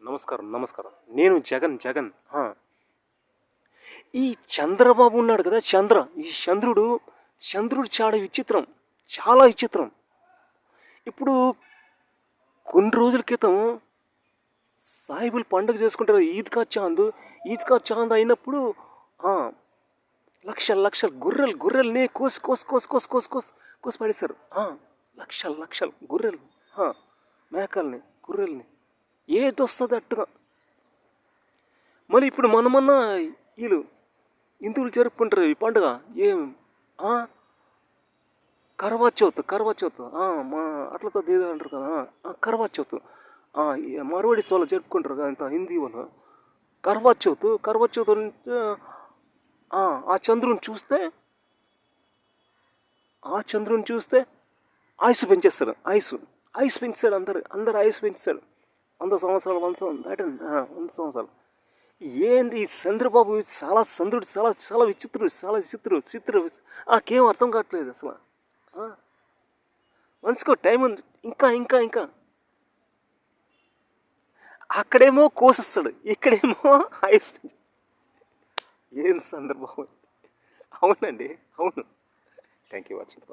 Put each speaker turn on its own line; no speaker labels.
నమస్కారం నమస్కారం. నేను జగన్ జగన్ ఈ చంద్రబాబు ఉన్నాడు కదా, ఈ చంద్రుడు చాలా విచిత్రం, చాలా విచిత్రం. ఇప్పుడు కొన్ని రోజుల క్రితం సాయిబుల్ పండుగ చేసుకుంటారు, ఈద్కా చాంద్ అయినప్పుడు లక్షల గొర్రెల్ని కోసి పడేశారు. లక్షలు గొర్రెలు, మేకల్ని, గొర్రెల్ని ఏది వస్తుంది అట్టుగా. మళ్ళీ ఇప్పుడు మనమన్నా వీళ్ళు హిందువులు జరుపుకుంటారు ఈ పండుగ. ఏం కరవా చౌత్ మా అట్లతో దేదో అంటారు కదా, కరవా చౌత్ మార్వాడీస్ వాళ్ళు జరుపుకుంటారు కదా, ఇంత హిందీ వాళ్ళు. కరవా చౌత్ ఆ చంద్రుని చూస్తే ఆయుస్ పెంచేస్తారు. ఆయుస్ పెంచాడు, అందరు ఆయుస్ పెంచాడు. 100 సంవత్సరాలు 100 సంవత్సరాలు. ఏంది చంద్రబాబు చంద్రుడు చాలా విచిత్రుడు. నాకేం అర్థం కావట్లేదు అసలు. మనసుకో టైం ఉంది, ఇంకా అక్కడేమో కోసిస్తాడు, ఇక్కడేమో ఆయుస్. ఏం చంద్రబాబు. అవునండి, అవును. Thank you watching.